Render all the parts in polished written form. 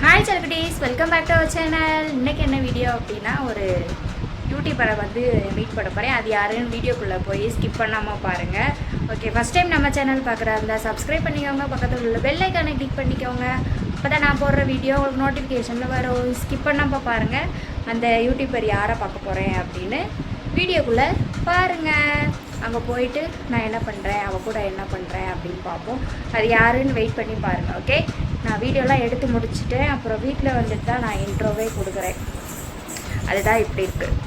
Hi celebrities, welcome back to our channel. இன்றைக்கி என்ன video அப்படின்னா, ஒரு யூடியூபரை வந்து மீட் பண்ண போகிறேன். அது யாருன்னு வீடியோக்குள்ளே போய் ஸ்கிப் பண்ணாமல் பாருங்கள். ஓகே, ஃபஸ்ட் டைம் நம்ம சேனல் பார்க்குறா இருந்தால் சப்ஸ்கிரைப் பண்ணிக்கோங்க, பக்கத்தில் உள்ள பெல் ஐக்கானை கிளிக் பண்ணிக்கோங்க. அப்போ தான் நான் போடுற வீடியோ உங்களுக்கு நோட்டிஃபிகேஷனில் வரும். ஸ்கிப் பண்ணாமல் பாருங்கள், அந்த யூடியூபர் யாரை பார்க்க போகிறேன் அப்படின்னு வீடியோக்குள்ளே பாருங்கள். அங்கே போயிட்டு நான் என்ன பண்ணுறேன், அவள் கூட என்ன பண்ணுறேன் அப்படின்னு பார்ப்போம். அது யாருன்னு வெயிட் பண்ணி பாருங்கள். ஓகே, நான் வீடியோலாம் எடுத்து முடிச்சுட்டேன். அப்புறம் வீட்டில் வந்துட்டு தான் நான் இன்ட்ரோவே கொடுக்குறேன். அதுதான் இப்படி இருக்குது.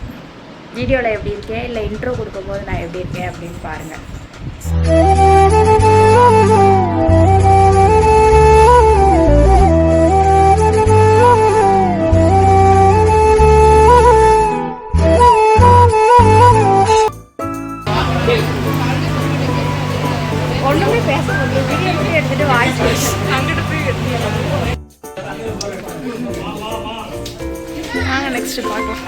வீடியோவில் எப்படி இருக்கேன், இல்லை இன்ட்ரோ கொடுக்கும்போது நான் எப்படி இருக்கேன் அப்படின்னு பாருங்கள். ஒன்றுமே பேச முடியும். வீடியோ எடுத்துகிட்டு வாய்ஸ் அங்கிட்டு போய் நாங்கள் நெக்ஸ்ட் பார்க்கலாம்.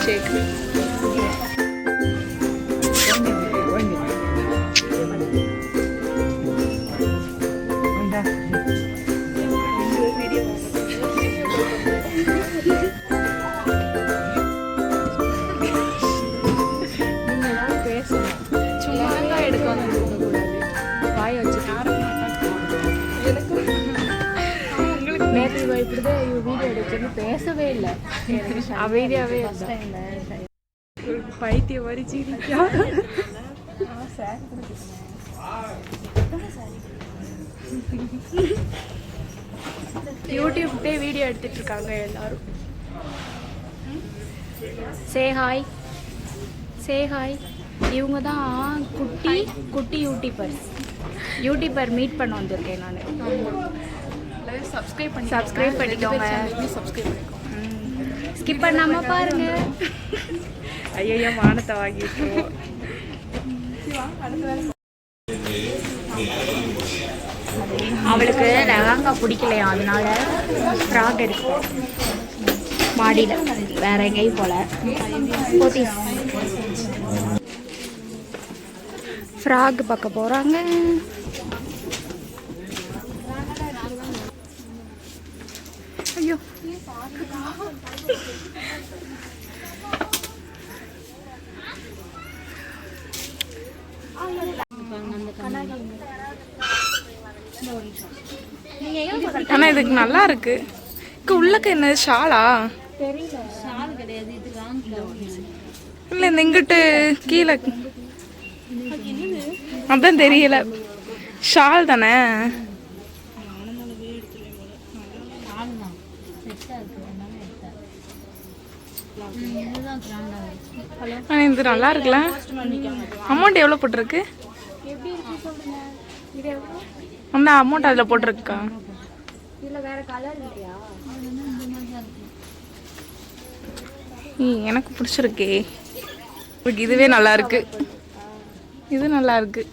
சரி, இப்படிதான் வீடியோ எடுத்துன்னு பேசவே இல்லை, அமைதியாகவே பைத்திய மாதிரி சீரிக்கா. யூடியூப்டே வீடியோ எடுத்துட்டு இருக்காங்க எல்லாரும். Say hi, say hi. இவங்க தான் குட்டி குட்டி யூடியூபர் மீட் பண்ண வந்திருக்கேன் நான். சப்ஸ்கிரைப் பண்ணிக்கோங்க, ஸ்கிப் பண்ணாம பாருங்க. ஐயோ, மானத்தை வாங்கிட்டோம். அவளுக்கு லெஹங்கா பிடிக்கலையா, அதனால ஃப்ராக் எடுக்கும் மாடியில், வேற எங்கேயும் போல. ஃப்ராக் பார்க்க போறாங்க. ஐயோ, ஆனா இதுக்கு நல்லா இருக்கு. உள்ளக்க என்ன ஷாலா? இல்ல, இந்த இங்கிட்டு கீழே அதான் தெரியல. ஷால் தானே? இது நல்லா இருக்குல்ல. அமௌண்ட் எவ்வளோ போட்டிருக்கு? அந்த அமௌண்ட் அதில் போட்டிருக்கா? எனக்கு பிடிச்சிருக்கே. இதுவே நல்லா இருக்கு, இது நல்லா இருக்கு.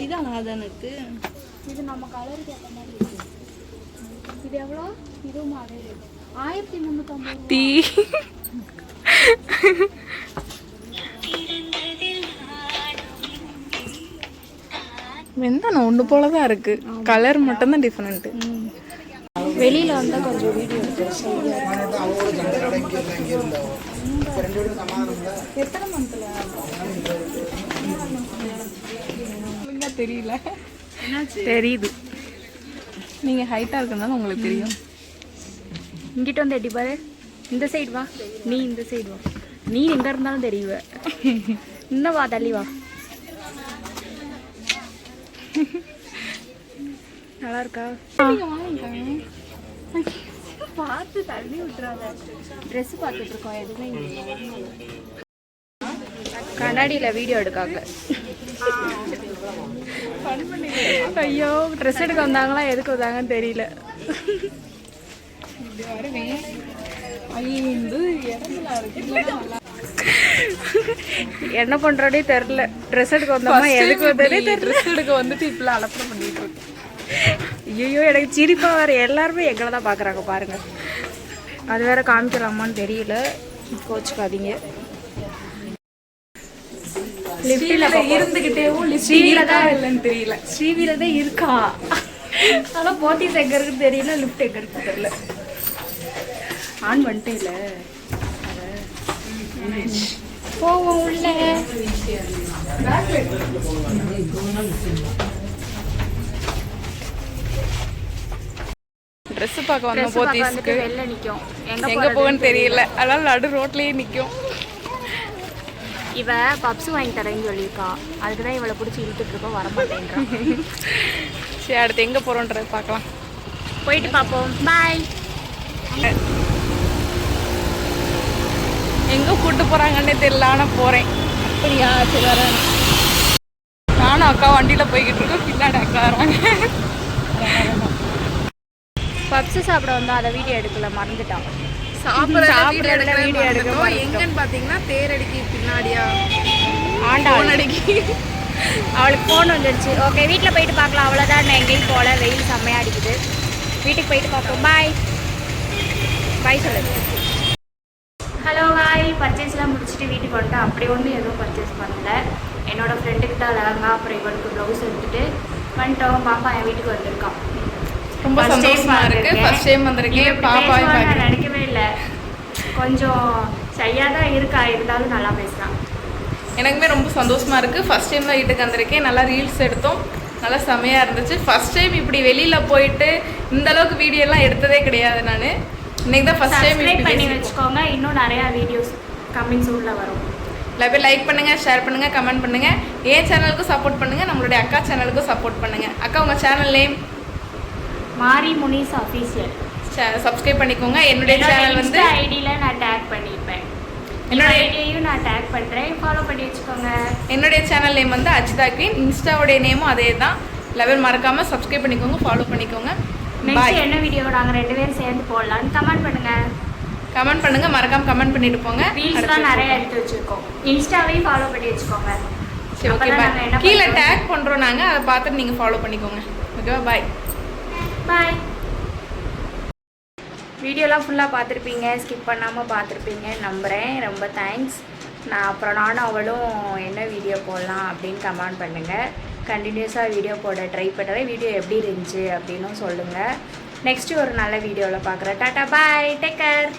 இதான் அதனுக்கு இது நம்ம கலருக்கு ஏற்ற மாதிரி இருக்கு. இது எவ்வளோ? இதுவும் 1350. வெந்தானே ஒன்று போல தான் இருக்கு, கலர் மட்டும்தான் டிஃப்ரெண்ட்டு. வெளியில் வந்தால் கொஞ்சம் வீடியோ எத்தனை மந்த்ல தெரியல. தெரியுது, நீங்கள் ஹைட்டாக இருக்குனால உங்களுக்கு தெரியும். இங்கிட்ட வந்து எட்டி பாரு, இந்த சைடு வா, நீ இந்த சைடு வா. நீ எங்கே இருந்தாலும் தெரியுவ. இன்னும் வா, தள்ளி வா. நல்லா இருக்கா? பார்த்து தள்ளி விட்டுறாத. ட்ரெஸ் பார்த்துட்டு இருக்கோம், எதுவுமே கண்ணாடியில் வீடியோ எடுக்காங்க. ஐயோ, ட்ரெஸ் எடுக்க வந்தாங்களா, எதுக்கு வந்தாங்கன்னு தெரியல. என்ன பண்றோடே தெரியல. ட்ரெஸ் எடுக்க வந்தோமா, எதுக்கு வந்ததே தெரியல. ட்ரெஸ் எடுக்க வந்துட்டு இப்பெல்லாம் அலப்பறை பண்ணிட்டு இருக்கேன். ஐயோ, எனக்கு சிரிப்பா வேற. எல்லாருமே எங்களை தான் பாக்குறாங்க பாருங்க. அது வேற காமிக்கலாமான்னு தெரியல, கோச்சுக்காதீங்க. லிஃப்ட்ல இருந்துகிட்டேவும் ஸ்ரீவில தான் இல்லைன்னு தெரியல. ஸ்ரீவில தான் இருக்கா. ஆனா போத்தீஸ் எங்க இருக்குன்னு தெரியல, லிஃப்ட் எங்க இருக்கு தெரியல. ஆன் பண்ணிட்டே இல்ல போவோம் உள்ள. ட்ரெஸ் பார்க்க வந்தோம் போத்தீஸ்க்கு. வெளில நிக்கும், எங்க போகன்னு தெரியல, அதனால நடு ரோட்லயே நிக்கும். இவ பப்ஸ் வாங்கி தரேன்னு சொல்லியிருக்கா, அதுக்குதான் இவளை பிடிச்சி இழுத்துட்டு இருக்கோம், வர மாட்டேங்கிறான். சரி அடுத்து எங்க போறோன்றது பார்க்கலாம், போயிட்டு பார்ப்போம். பாய். எங்க கூட்டு போறாங்கன்னே தெரியல, ஆனா போறேன். அப்படியா? சரி வரேன். நானும் அக்கா வண்டியில போய்கிட்டு இருக்கோம், பின்னாடி அக்கா வராங்க. பப்ஸ் சாப்பிட வந்தோம், அதை வீடியோ எடுக்கல, மறந்துட்டான். சாப்பிட்ற வீடியோ எடுக்கணும். எங்கன்னு பாத்தீங்கன்னா தேரடிக்கு பின்னாடியா ஆண்டாடிக்கு அவளுக்கு ஃபோன் வந்துடுச்சு. ஓகே வீட்டில் போயிட்டு பார்க்கலாம், அவ்வளோதான். நான் எங்கேயும் போகல, வெயில் செம்மையாக அடிக்குது. வீட்டுக்கு போயிட்டு பார்ப்போம். பாய் பாய் சொல்லுங்க. Hello hi. பர்ச்சேஸ்லாம் முடிச்சுட்டு வீட்டுக்கு வந்துட்டு அப்படி ஒன்றும் எதுவும் பர்ச்சேஸ் பண்ணல. என்னோடய ஃப்ரெண்டுக்கிட்ட லெஹங்கா அப்புறம் இவனுக்கு ப்ளவுஸ் எடுத்துகிட்டு வந்துட்டோம். பாப்பா என் வீட்டுக்கு வந்திருக்கான். ரொம்ப சந்தோஷமா இருக்கு. ஃபர்ஸ்ட் டைம் வந்திருக்கேன். பாப்பாவை நான் நினைக்கவே இல்லை, கொஞ்சம் ஷையாக தான் இருக்கா, இருந்தாலும் நல்லா பேசுகிறான். எனக்குமே ரொம்ப சந்தோஷமா இருக்கு. ஃபர்ஸ்ட் டைம் தான் வீட்டுக்கு வந்திருக்கேன். நல்லா ரீல்ஸ் எடுத்தோம், நல்லா செமையாக இருந்துச்சு. ஃபர்ஸ்ட் டைம் இப்படி வெளியில் போயிட்டு இந்த அளவுக்கு வீடியோலாம் எடுத்ததே கிடையாது. நான் இன்னைக்கு தான் ஃபர்ஸ்ட் டைம். சப்ஸ்கிரைப் பண்ணி வச்சுக்கோங்க, இன்னும் நிறையா வீடியோஸ் கம்மிங் சூனில் வரும். எல்லா பேர் லைக் பண்ணுங்கள், ஷேர் பண்ணுங்கள், கமெண்ட் பண்ணுங்கள். என் சேனலுக்கும் சப்போர்ட் பண்ணுங்கள், நம்மளுடைய அக்கா சேனலுக்கும் சப்போர்ட் பண்ணுங்கள். அக்கா உங்கள் சேனல் நேம்? மாரி முனிஸ் அஃபீஷியல். சப்ஸ்கிரைப் பண்ணிக்கோங்க. என்னுடைய சேனல் வந்து ஐடியில் நான் டேக் பண்ணியிருப்பேன், என்னோட ஐடியையும் நான் டேக் பண்ணுறேன், ஃபாலோ பண்ணி வச்சுக்கோங்க. என்னுடைய சேனல் நேம் வந்து அஜிதா குயின். இன்ஸ்டாவுடைய நேமும் அதே தான். லெவல் மறக்காமல் சப்ஸ்கிரைப் பண்ணிக்கோங்க, ஃபாலோ பண்ணிக்கோங்க. நெக்ஸ்ட் என்ன வீடியோ நாங்கள் 2 பேரும் சேர்ந்து போடலான்னு கமெண்ட் பண்ணுங்கள். மறக்காம கமெண்ட் பண்ணிட்டு போங்க. ரீல்ஸ் தான் நிறைய எடுத்து வச்சுருக்கோம், இன்ஸ்டாவையும் ஃபாலோ பண்ணி வச்சுக்கோங்க. சரி ஓகே பாய். கீழே டேக் பண்ணுறோம் நாங்கள், அதை பார்த்துட்டு நீங்கள் ஃபாலோ பண்ணிக்கோங்க. ஓகேவா? பாய் பாய். வீடியோலாம் ஃபுல்லாக பார்த்துருப்பீங்க, ஸ்கிப் பண்ணாமல் பார்த்துருப்பீங்க நம்புகிறேன். ரொம்ப தேங்க்ஸ். நானும் அவளும் என்ன வீடியோ போடலாம் அப்படின்னு கமெண்ட் பண்ணுங்கள். கண்டினியூஸாக வீடியோ போட ட்ரை பண்ணுறேன். வீடியோ எப்படி இருந்துச்சு அப்படின்னும் சொல்லுங்கள். நெக்ஸ்ட்டு ஒரு நல்ல வீடியோவில் பார்க்குறேன். டாட்டா பாய், டேக் கேர்.